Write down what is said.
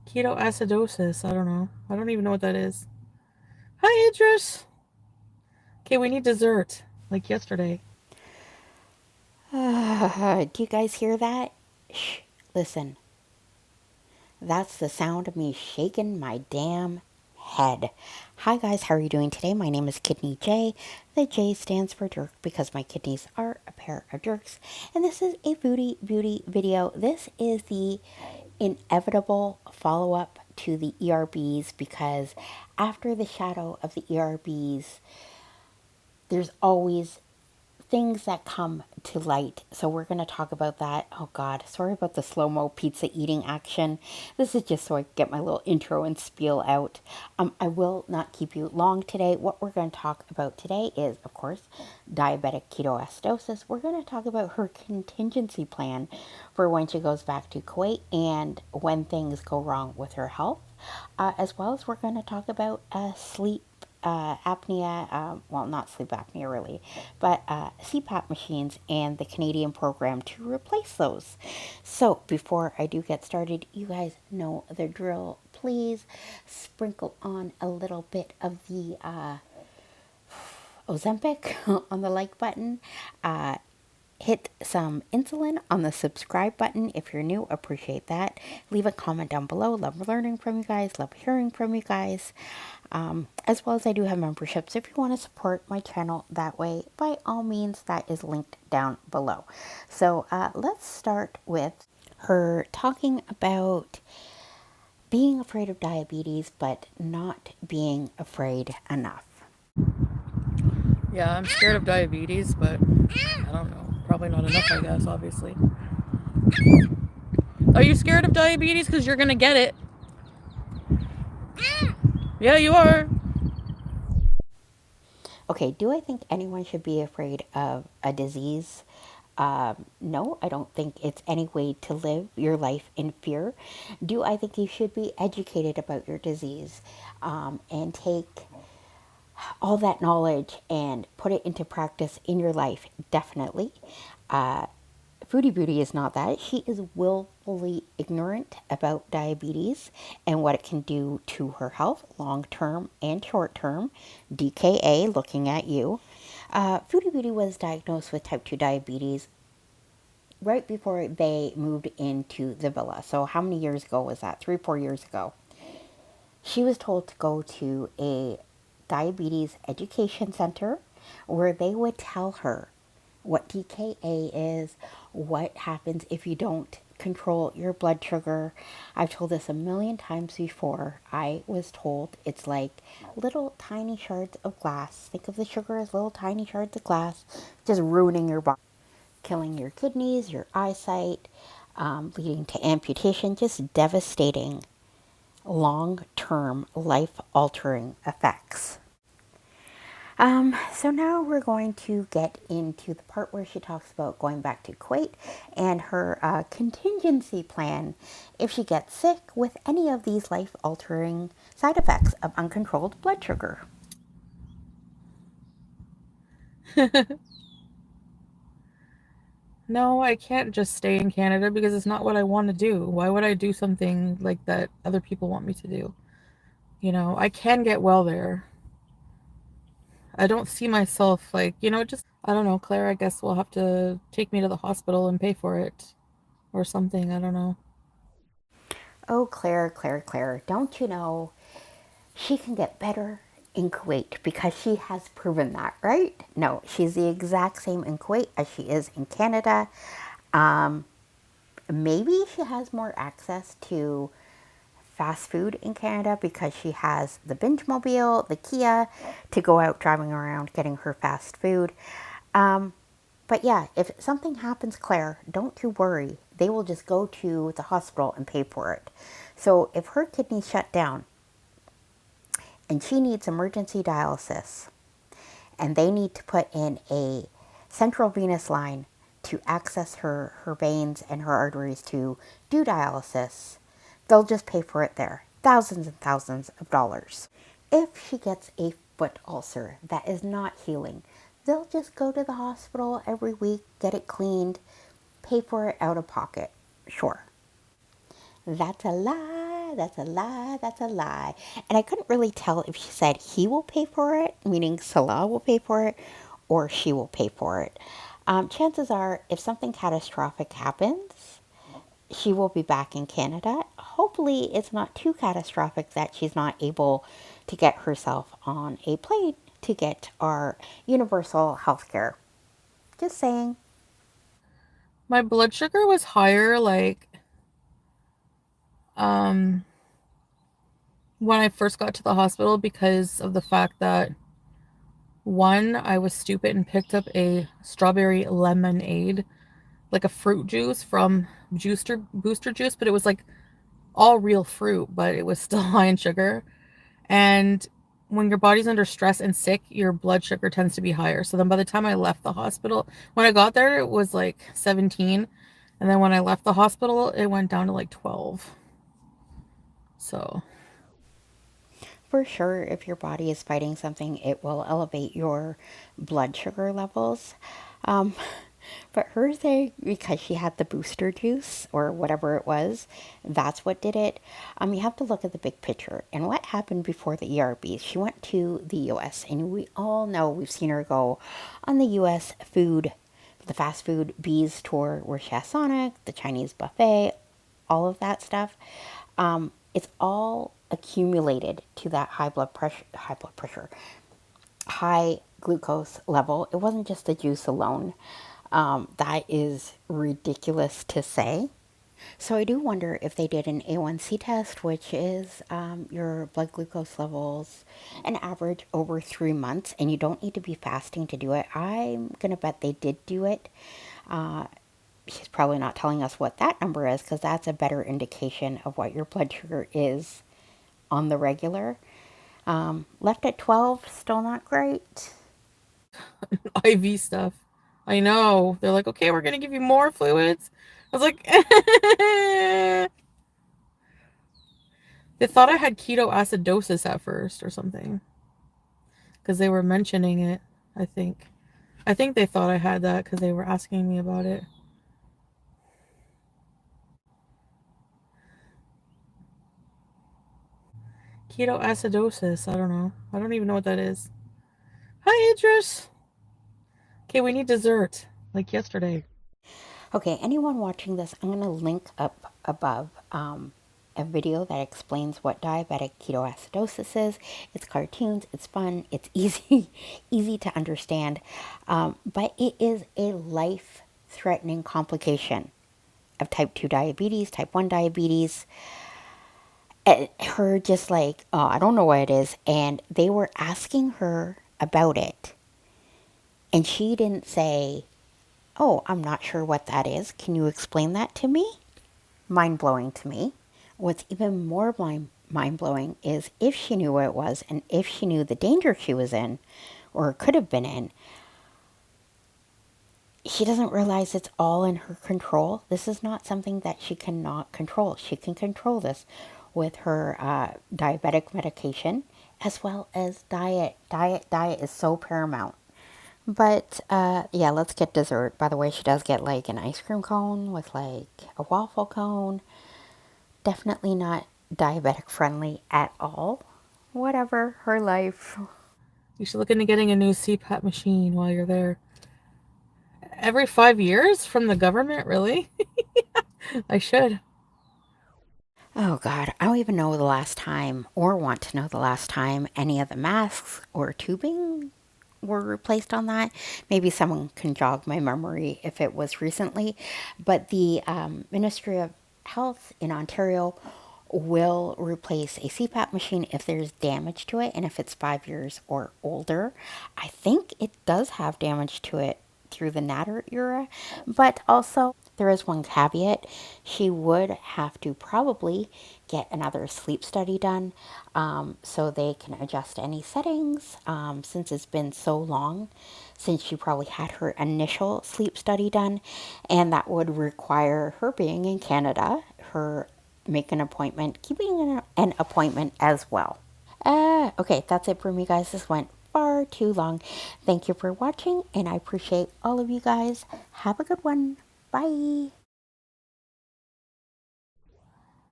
Keto acidosis. I don't know. I don't even know what that is. Hi, Idris. Okay, we need dessert. Like yesterday. Do you guys hear that? Shh, listen. That's the sound of me shaking my damn head. Hi guys, how are you doing today? My name is Kidneyjay. The J stands for jerk because my kidneys are a pair of jerks. And this is a Foodie Beauty video. This is the inevitable follow-up to the ERBs because after the shadow of the ERBs, there's always things that come to light. So we're going to talk about that. Oh God, sorry about the slow-mo pizza eating action. This is just so I can get my little intro and spiel out. I will not keep you long today. What we're going to talk about today is, of course, diabetic ketoacidosis. We're going to talk about her contingency plan for when she goes back to Kuwait and when things go wrong with her health. As well as we're going to talk about sleep apnea, well, not sleep apnea really, but CPAP machines and the Canadian program to replace those. So before I do get started, you guys know the drill. Please sprinkle on a little bit of the Ozempic on the like button. Hit some insulin on the subscribe button if you're new. Appreciate that. Leave a comment down below. Love learning from you guys. Love hearing from you guys. As well as I do have memberships. If you want to support my channel that way, by all means, that is linked down below. So let's start with her talking about being afraid of diabetes, but not being afraid enough. Yeah, I'm scared of diabetes, but I don't know. Probably not enough, I guess, obviously. Are you scared of diabetes? Because you're gonna get it. Yeah, you are. Okay, do I think anyone should be afraid of a disease? No, I don't think it's any way to live your life in fear. Do I think you should be educated about your disease and take all that knowledge and put it into practice in your life? Definitely. Uh, Foodie Beauty is not that. She is willfully ignorant about diabetes and what it can do to her health, long term and short term. DKA, looking at you. Foodie Beauty was diagnosed with type 2 diabetes right before they moved into the villa. So, how many years ago was that? 3, 4 years ago. She was told to go to a diabetes education center where they would tell her what DKA is, what happens if you don't control your blood sugar. I've told this a million times before. I was told it's like little tiny shards of glass. Think of the sugar as little tiny shards of glass, just ruining your body, killing your kidneys, your eyesight, leading to amputation, just devastating long-term life-altering effects. So now we're going to get into the part where she talks about going back to Kuwait and her contingency plan if she gets sick with any of these life-altering side effects of uncontrolled blood sugar. No, I can't just stay in Canada because it's not what I want to do. Why would I do something like that other people want me to do? I can get well there. I don't see myself like, just, I don't know, Claire, I guess will have to take me to the hospital and pay for it or something. I don't know. Oh, Claire, Claire, Claire, don't you know she can get better in Kuwait because she has proven that, right? No, she's the exact same in Kuwait as she is in Canada. Um, Maybe she has more access to fast food in Canada because she has the binge mobile, the Kia, to go out driving around getting her fast food. Um, but yeah, if something happens, Claire, don't you worry. They will just go to the hospital and pay for it. So if her kidneys shut down and she needs emergency dialysis and they need to put in a central venous line to access her veins and her arteries to do dialysis, they'll just pay for it there. Thousands and thousands of dollars. If she gets a foot ulcer that is not healing, they'll just go to the hospital every week, get it cleaned, pay for it out of pocket. Sure. That's a lie. lie, that's a lie, that's a lie. And I couldn't really tell if she said he will pay for it, meaning Salah will pay for it, or she will pay for it. Chances are, if something catastrophic happens, she will be back in Canada. Hopefully, it's not too catastrophic that she's not able to get herself on a plane to get our universal health care. Just saying. My blood sugar was higher, like, um, when I first got to the hospital because of the fact that one, I was stupid and picked up a strawberry lemonade, like a fruit juice from Booster Juice, but it was like all real fruit, but it was still high in sugar. And when your body's under stress and sick, your blood sugar tends to be higher. So then by the time I left the hospital, when I got there, it was like 17. And then when I left the hospital, it went down to like 12. So, For sure, if your body is fighting something, it will elevate your blood sugar levels. Um, but her thing, because she had the booster juice or whatever it was, that's what did it. You have to look at the big picture. And what happened before the ERBs? She went to the US, and we all know we've seen her go on the US food, the fast food bees tour where she has Sonic, the Chinese buffet, all of that stuff. It's all accumulated to that high glucose level. It wasn't just the juice alone. That is ridiculous to say. So I do wonder if they did an A1C test, which is your blood glucose levels, an average over 3 months, and you don't need to be fasting to do it. I'm gonna bet they did do it. She's probably not telling us what that number is because that's a better indication of what your blood sugar is on the regular. Left at 12, still not great. IV stuff. I know. They're like, okay, we're going to give you more fluids. I was like, they thought I had keto acidosis at first or something because they were mentioning it, I think. I think they thought I had that because they were asking me about it. Keto acidosis. I don't know. I don't even know what that is. Hi, Idris. Okay, we need dessert like yesterday. Okay, anyone watching this, I'm going to link up above a video that explains what diabetic ketoacidosis is. It's cartoons, it's fun, it's easy, easy to understand, but it is a life-threatening complication of type 2 diabetes, type 1 diabetes. Her just like, oh, I don't know what it is, and they were asking her about it, and she didn't say, oh, I'm not sure what that is. Can you explain that to me? Mind blowing to me. What's even more mind blowing is if she knew what it was and if she knew the danger she was in or could have been in, she doesn't realize it's all in her control. This is not something that she cannot control. She can control this with her diabetic medication as well as diet. Diet is so paramount. But yeah, let's get dessert. By the way, she does get like an ice cream cone with like a waffle cone. Definitely not diabetic friendly at all. Whatever, her life. You should look into getting a new CPAP machine while you're there. Every 5 years from the government, really? I should. Oh God, I don't even know the last time or want to know the last time any of the masks or tubing were replaced on that. Maybe someone can jog my memory if it was recently. But the Ministry of Health in Ontario will replace a CPAP machine if there's damage to it and if it's 5 years or older. I think it does have damage to it through the Natter era, but also there is one caveat. She would have to probably get another sleep study done so they can adjust any settings since it's been so long since she probably had her initial sleep study done, and that would require her being in Canada, her make an appointment, keeping an appointment as well. Okay, that's it for me, guys. This went far too long. Thank you for watching, and I appreciate all of you guys. Have a good one. Bye.